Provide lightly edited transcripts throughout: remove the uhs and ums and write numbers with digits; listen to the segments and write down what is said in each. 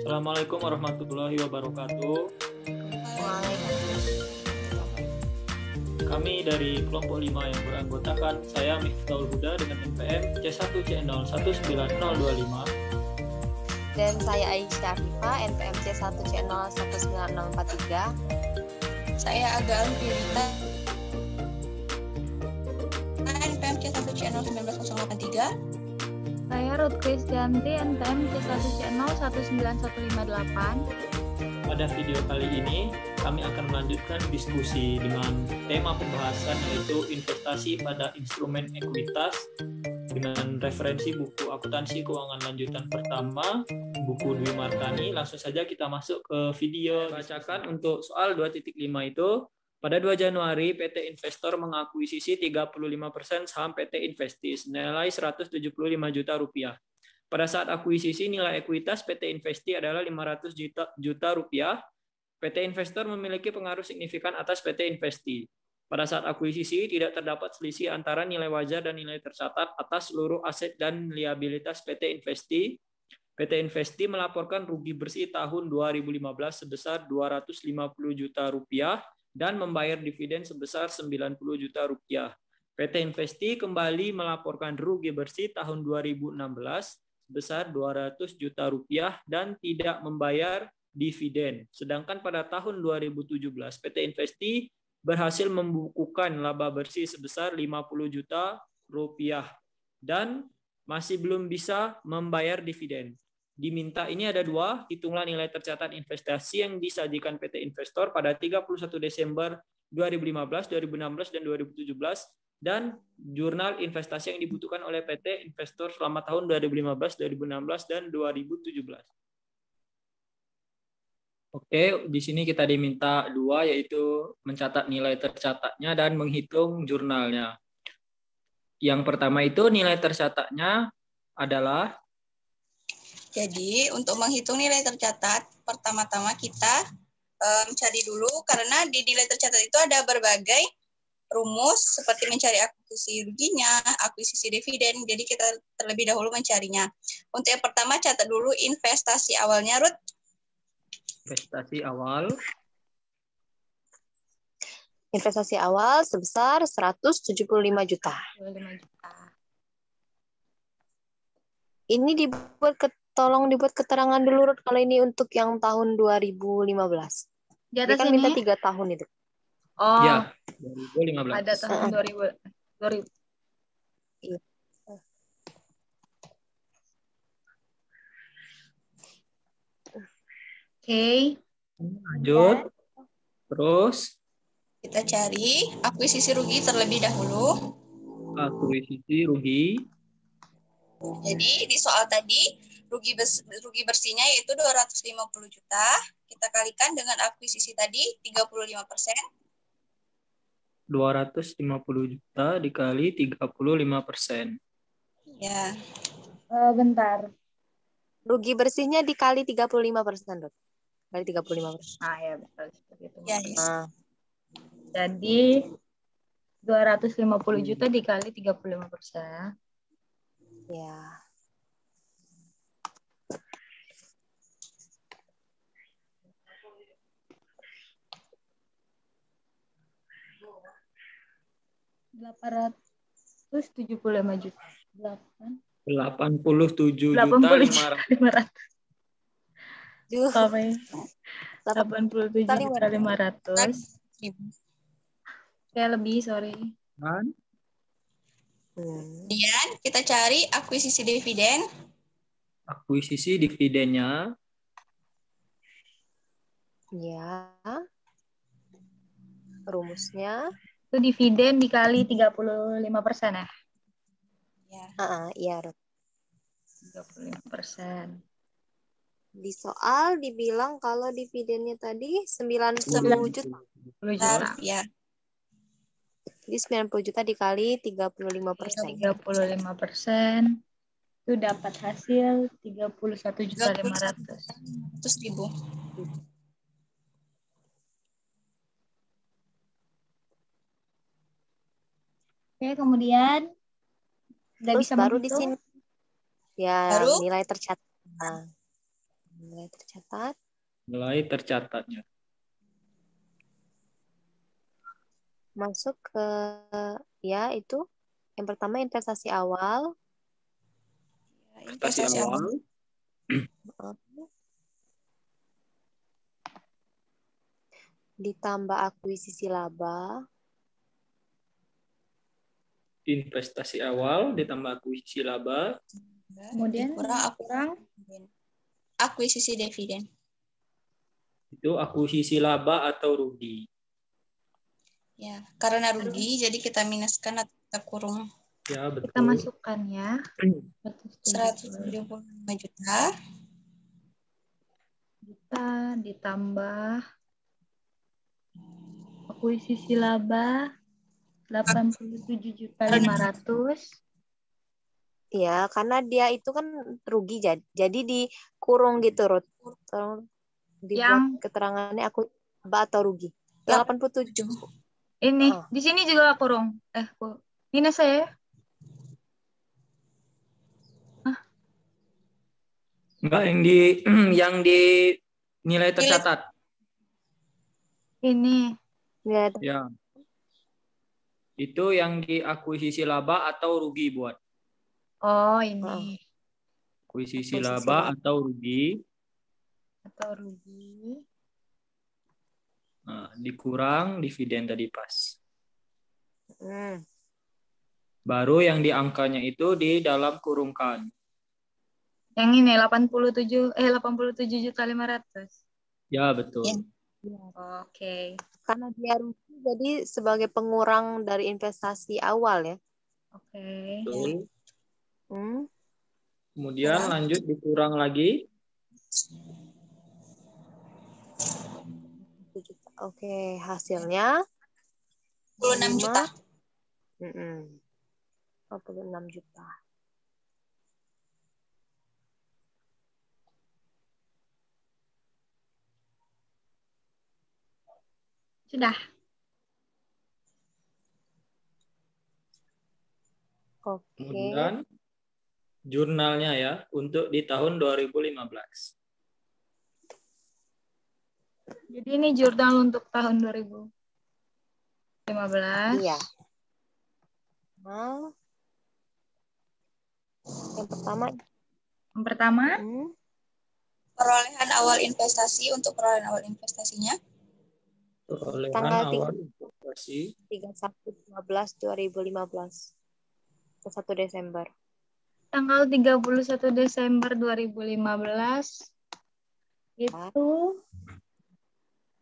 Assalamualaikum warahmatullahi wabarakatuh. Kami dari kelompok 5 yang beranggotakan saya Miftahul Huda dengan NPM C1C0190025 dan saya Aisyah Arifah NPM C1C0190043. Saya Aga Alfirita NPM C1C0190083. Saya Ruth Krisdayanti NPM C1C0191158. Pada video kali ini kami akan melanjutkan diskusi dengan tema pembahasan yaitu investasi pada instrumen ekuitas dengan referensi buku akuntansi keuangan lanjutan pertama buku Dwi Martani. Langsung saja kita masuk ke video. Bacakan untuk soal 2.5 itu. Pada 2 Januari, PT Investor mengakuisisi 35% saham PT Investi senilai 175 juta rupiah. Pada saat akuisisi, nilai ekuitas PT Investi adalah 500 juta rupiah. PT Investor memiliki pengaruh signifikan atas PT Investi. Pada saat akuisisi, tidak terdapat selisih antara nilai wajar dan nilai tercatat atas seluruh aset dan liabilitas PT Investi. PT Investi melaporkan rugi bersih tahun 2015 sebesar 250 juta rupiah dan membayar dividen sebesar 90 juta rupiah. PT Investi kembali melaporkan rugi bersih tahun 2016 sebesar 200 juta rupiah dan tidak membayar dividen. Sedangkan pada tahun 2017 PT Investi berhasil membukukan laba bersih sebesar 50 juta rupiah dan masih belum bisa membayar dividen. Diminta ini ada 2, hitunglah nilai tercatat investasi yang disajikan PT Investor pada 31 Desember 2015, 2016, dan 2017, dan jurnal investasi yang dibutuhkan oleh PT Investor selama tahun 2015, 2016, dan 2017. Oke, di sini kita diminta 2, yaitu mencatat nilai tercatatnya dan menghitung jurnalnya. Yang pertama itu nilai tercatatnya adalah. Jadi untuk menghitung nilai tercatat, pertama-tama kita mencari dulu, karena di nilai tercatat itu ada berbagai rumus seperti mencari akuisisi ruginya, akuisisi dividen. Jadi kita terlebih dahulu mencarinya. Untuk yang pertama catat dulu investasi awalnya, Ruth. Investasi awal. Investasi awal sebesar 175 juta. Ini tolong dibuat keterangan dulu, Ruth, kalau ini untuk yang tahun 2015. Di atas Dia kan ini? minta 3 tahun itu. Oh, Ya, 2015. ada tahun 2000. Iya. Oke. Lanjut. Terus Kita cari akuisisi rugi terlebih dahulu. akuisisi rugi. Jadi di soal tadi rugi bersihnya yaitu 250 juta. Kita kalikan dengan akuisisi tadi 35%. 250 juta dikali 35%. Ya. Bentar. Rugi bersihnya dikali 35%, Ruth. Kali 35%. Ah ya, betul seperti itu. Ya, yes. Jadi 250 juta dikali 35%. Ya. $875 juta. 87 juta 500. Apa ya? 87.500. Kayak lebih, sorry. Kemudian kita cari akuisisi dividen. Akuisisi dividennya. Ya. Rumusnya. Itu dividen dikali 35% ya? Ya. Iya, Ruth. 35%. Di soal dibilang kalau dividennya tadi 90 juta. 10 juta. Ya. Jadi 90 juta dikali 35%. 35%. Itu dapat hasil 31.500.000. 100.000. Oke, kemudian udah Terus bisa baru di menghitung? sini ya Baru? nilai tercatat. Nah, Nilai tercatat. Nilai tercatatnya. Masuk ke ya itu. Yang pertama investasi awal. Investasi awal. Ditambah akuisisi laba. Investasi awal ditambah akuisisi laba. Kemudian kurang akuisisi dividen. Itu akuisisi laba atau rugi. Ya, karena rugi jadi kita minuskan atau kita kurung. Ya, betul. kita masukkan ya. 175 juta. Juta ditambah akuisisi laba 87.500.000. Ya, karena dia itu kan rugi jadi dikurung gitu, Ruth. Tolong dibuat keterangannya aku laba atau rugi. Yang 87. Ini di sini juga kurung. Minus saya. Enggak, yang di nilai tercatat. Ini. Ya. Itu yang di akuisisi laba atau rugi buat. Oh, ini. Akuisisi laba atau rugi. Nah, dikurang dividen tadi pas. Baru yang di angkanya itu di dalam kurungkan. Yang ini 87.500.000. Ya, betul. Ya. Oke. Karena dia rugi jadi sebagai pengurang dari investasi awal ya. Oke. Betul. Kemudian Kurang. lanjut dikurang lagi. Oke, hasilnya 46 juta. 46 juta. Sudah. Oke. Kemudian jurnalnya ya untuk di tahun 2015. Jadi ini jurnal untuk tahun 2015. Iya. Nah, yang pertama. Perolehan awal investasi untuk perolehan awal investasinya. Perolehan Tanggal awal investasi 31/12/2015 ke 1 Desember. Tanggal 31 Desember 2015 itu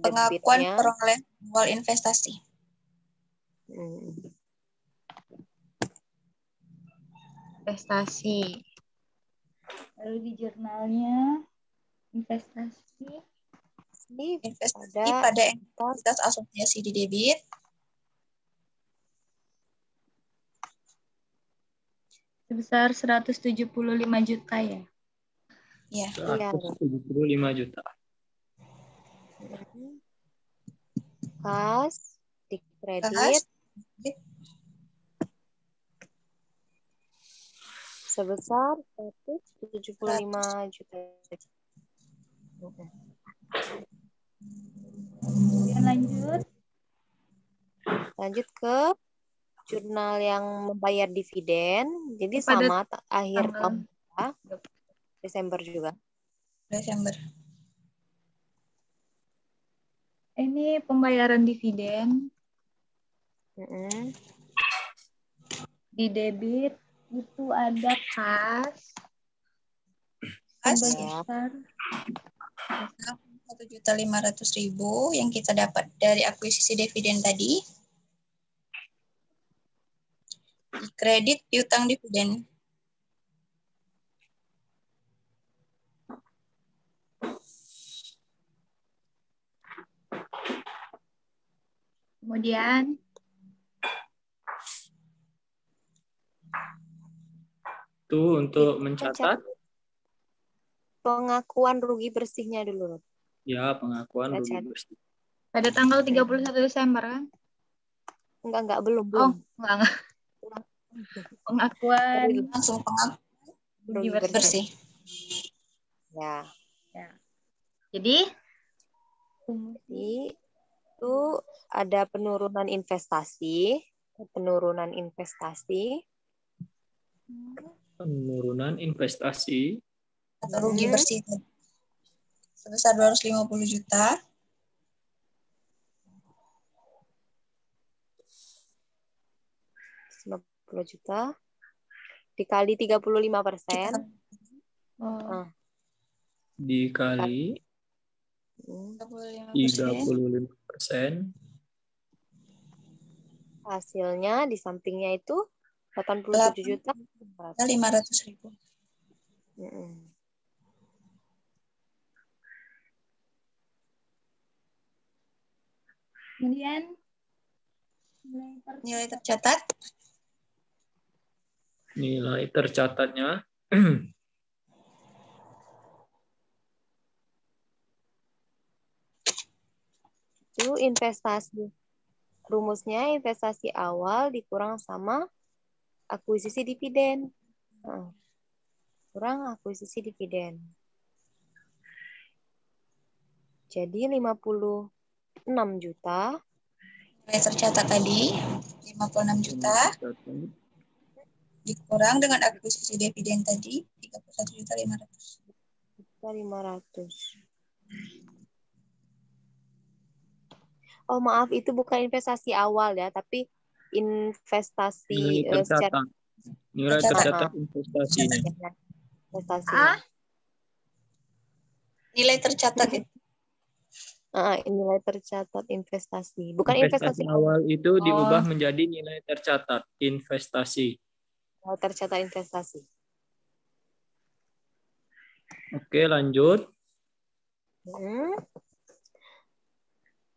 Pengakuan debitnya. perolehan awal investasi. Investasi. Lalu di jurnalnya investasi pada entitas asosiasi di debit. Sebesar 175 juta ya. Ya. 175 juta. Kas di kredit sebesar 175 juta. Kemudian lanjut ke jurnal yang membayar dividen. Jadi pada sama akhir tahun Desember juga. Desember. Ini pembayaran dividen. Di debit itu ada kas sebesar 1.500.000 yang kita dapat dari akuisisi dividen tadi. Di kredit piutang dividen. kemudian itu untuk mencatat pengakuan rugi bersihnya dulu. Ya, pengakuan rugi bersih. Pada tanggal 31 Desember kan? Enggak, belum. Oh, enggak. Pengakuan langsung pengakuan rugi bersih. Ya. Jadi itu ada penurunan investasi, Penurunan investasi atau rugi bersih sebesar 250 juta. Juta dikali 35%. dikali 35%. Hasilnya di sampingnya itu 87 juta 500.000. kemudian Nilai tercatat. Nilai tercatatnya itu investasi. Rumusnya investasi awal dikurang sama akuisisi dividen. Kurang akuisisi dividen. Jadi 56 juta. Nilai tercatat tadi 56 juta. Dikurang dengan akuisisi dividen tadi 31.500.000. Oh maaf, itu bukan investasi awal ya, tapi investasi nilai tercatat. Nilai tercatat investasinya. Investasinya. Nilai tercatat itu. Nilai tercatat investasi, bukan investasi investasi awal itu diubah menjadi nilai tercatat investasi. Nilai tercatat investasi. Oke, lanjut.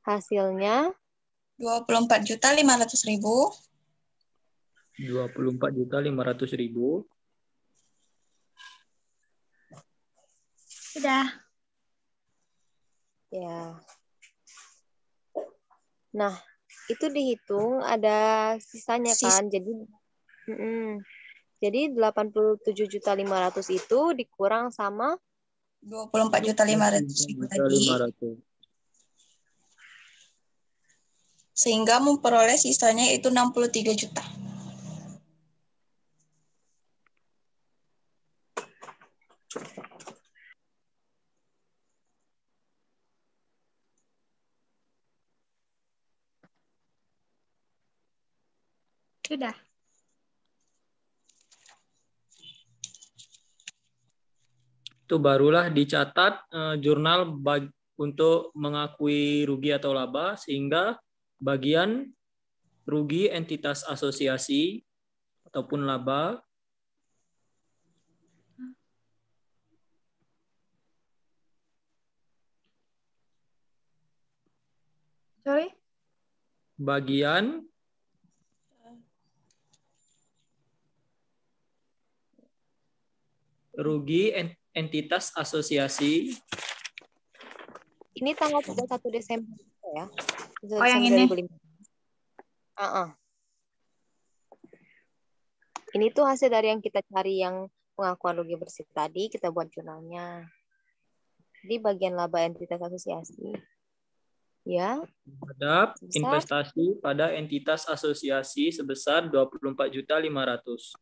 Hasilnya 24.500.000. 24.500.000. Sudah. Ya. Nah, itu dihitung ada sisanya kan. Jadi 87.500.000 itu dikurang sama 24.500.000 tadi. Sehingga memperoleh sisanya itu 63 juta. Sudah. Itu barulah dicatat jurnal untuk mengakui rugi atau laba, sehingga bagian rugi entitas asosiasi ataupun laba bagian rugi entitas asosiasi. ini tanggal 31 Desember ya. Oh, yang ini. 2005. Ini tuh hasil dari yang kita cari yang pengakuan rugi bersih tadi, kita buat jurnalnya. Di bagian laba entitas asosiasi. Ya. Terhadap investasi pada entitas asosiasi sebesar 24.500.000.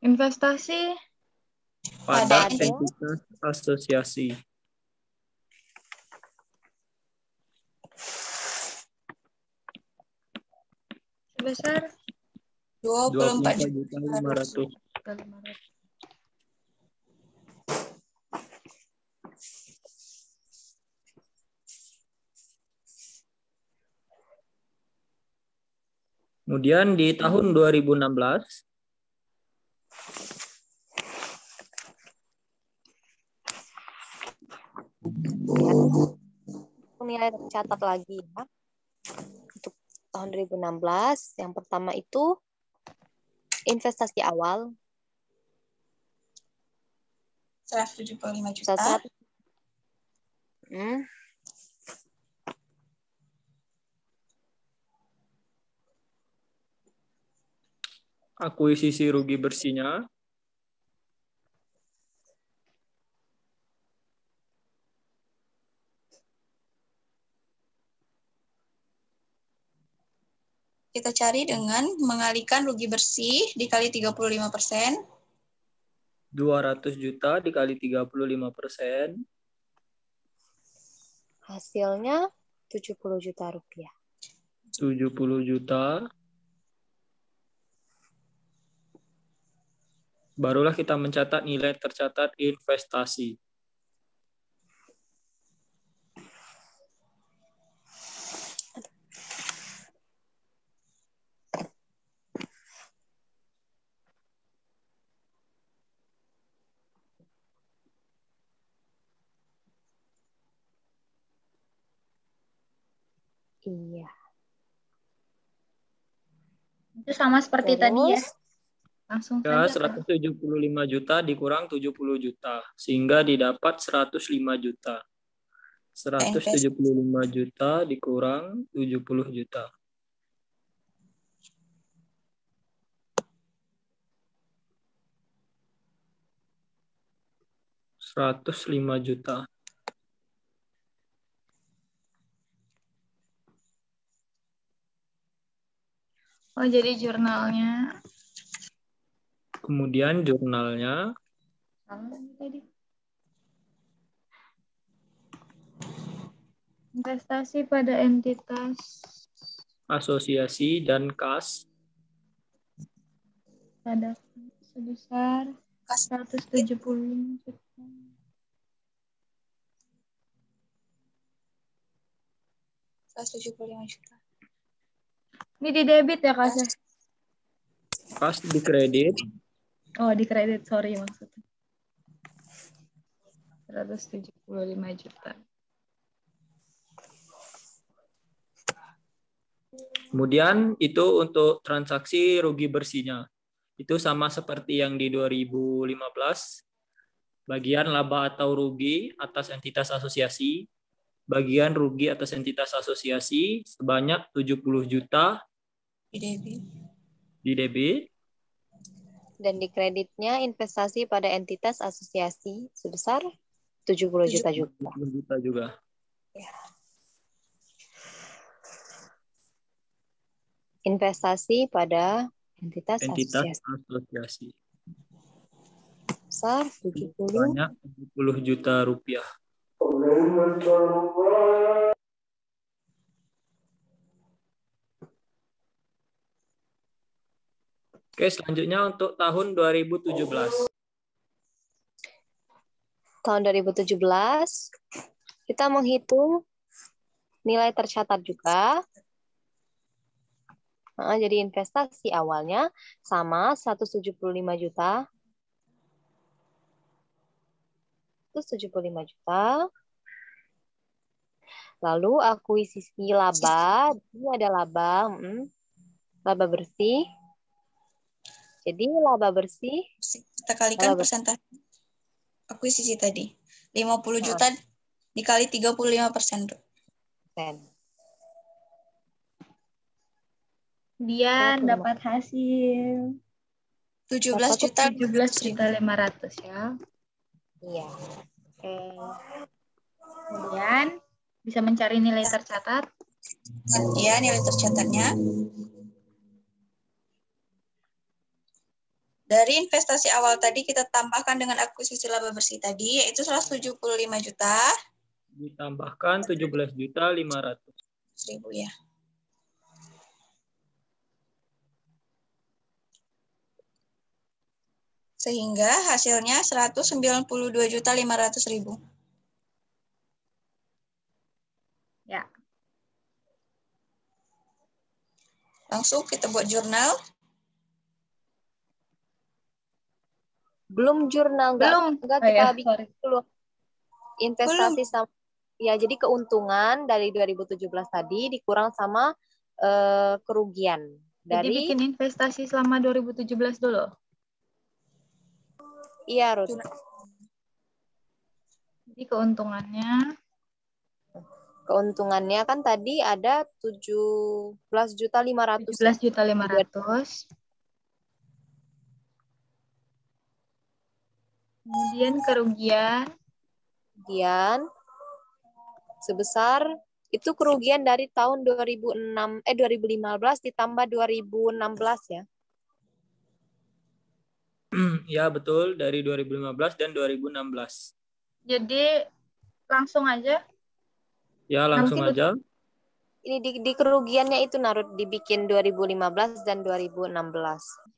Investasi pada entitas asosiasi. Sebesar 24.500.000. Kemudian di tahun 2016 nilai tercatat lagi ya. Untuk tahun 2016 yang pertama itu investasi awal 175 juta. Akuisisi rugi bersihnya kita cari dengan mengalikan rugi bersih dikali 35%. 200 juta dikali 35%. Hasilnya 70 juta rupiah. 70 juta. Barulah kita mencatat nilai tercatat investasi. Iya. Itu sama seperti tadi ya. Langsung Ya, saja. 175 juta dikurang 70 juta. Sehingga didapat 105 juta. 175 juta dikurang 70 juta. 105 juta. Oh, jadi jurnalnya. Kemudian jurnalnya. Tadi. Investasi pada entitas Asosiasi dan kas. pada sebesar 175 juta. 175 juta. Ini di debit ya, Kak? Kas di kredit. Oh, di kredit, sorry maksudnya. 175 juta. Kemudian itu untuk transaksi rugi bersihnya. Itu sama seperti yang di 2015. Bagian laba atau rugi atas entitas asosiasi. Bagian rugi atas entitas asosiasi sebanyak 70 juta di debit. Dan di kreditnya investasi pada entitas asosiasi sebesar 70 juta juga. 70 juta juga. Ya. Investasi pada entitas asosiasi. Besar 70. Banyak 70 juta rupiah. Oke, selanjutnya untuk tahun 2017. Tahun 2017 kita menghitung nilai tercatat juga. Nah, jadi investasi awalnya sama 175 juta. 175 juta. Lalu akuisisi laba, ini ada laba, laba bersih. Jadi laba bersih kita kalikan persentase akuisisi tadi. 50 juta dikali 35%. Kemudian dapat hasil 17 juta 17.500 ya. Iya. Oke. Kemudian bisa mencari nilai tercatat. Iya, nilai tercatatnya. Dari investasi awal tadi kita tambahkan dengan akuisisi laba bersih tadi, yaitu 175 juta. Ditambahkan 17 juta 500. 1.000 ya. Sehingga hasilnya 192 juta 500.000. Ya. Langsung kita buat jurnal. Belum jurnal, enggak kita bikin dulu. Investasi sama ya, jadi keuntungan dari 2017 tadi dikurang sama kerugian. Jadi bikin investasi selama 2017 dulu. Iya, Ruth. Jadi keuntungannya kan tadi ada 17.500. 17.500. Kemudian kerugian sebesar Itu kerugian dari tahun 2015 ditambah 2016 ya. Ya, betul, dari 2015 dan 2016. Jadi langsung aja. Ya, langsung Nanti aja. Ini di kerugiannya itu Narut dibikin 2015 dan 2016.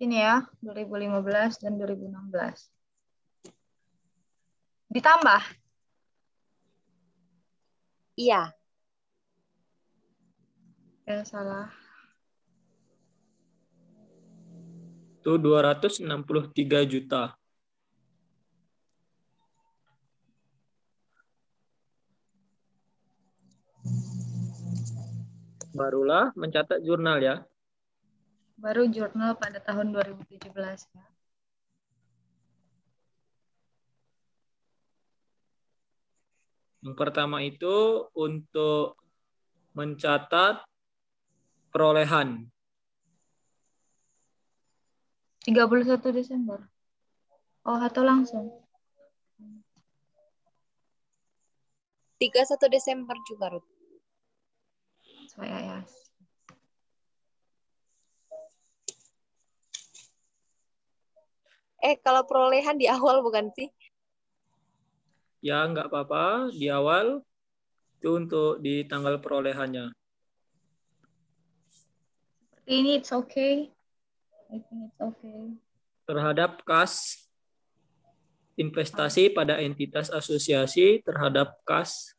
Sini ya, 2015 dan 2016. Ditambah. Iya. Ya, salah. Itu 263 juta. Barulah mencatat jurnal ya. Baru jurnal pada tahun 2017 ya. Yang pertama itu untuk mencatat perolehan. 31 Desember. Oh, atau langsung? 31 Desember juga, Ruth. Saya ya. Kalau perolehan di awal bukan sih? Ya, nggak apa-apa. Di awal itu untuk di tanggal perolehannya. Seperti ini, it's okay. I think it's okay. Terhadap kas investasi pada entitas asosiasi terhadap kas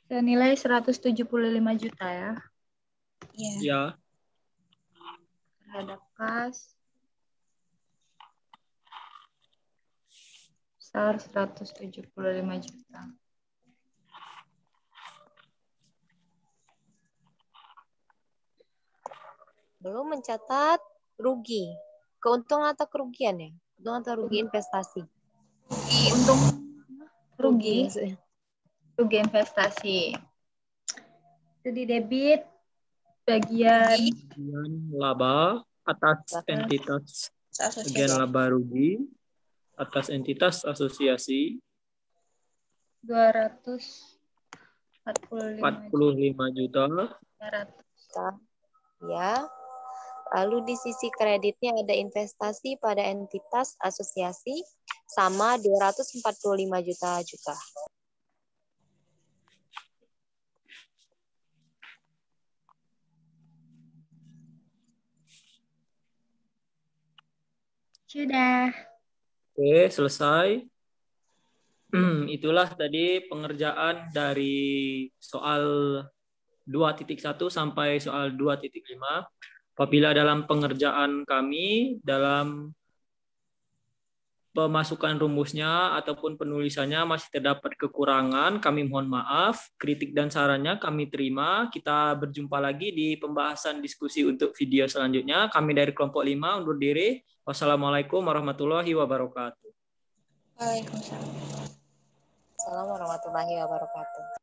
Senilai 175 juta ya. Iya. ya. Terhadap kas besar 175 juta. Belum mencatat rugi. Keuntungan atau kerugian ya? Keuntungan atau rugi investasi? Untung rugi maksudnya. Rugi investasi. Itu di debit bagian laba atas entitas bagian laba rugi atas entitas asosiasi 245 juta. Ya. Lalu di sisi kreditnya ada investasi pada entitas asosiasi sama 245 juta juga. Sudah. Oke, selesai. Itulah tadi pengerjaan dari soal 2.1 sampai soal 2.5. Apabila dalam pengerjaan kami, dalam pemasukan rumusnya ataupun penulisannya masih terdapat kekurangan, kami mohon maaf. Kritik dan sarannya kami terima. Kita berjumpa lagi di pembahasan diskusi untuk video selanjutnya. Kami dari kelompok 5 undur diri. Wassalamualaikum warahmatullahi wabarakatuh. Waalaikumsalam. Assalamualaikum warahmatullahi wabarakatuh.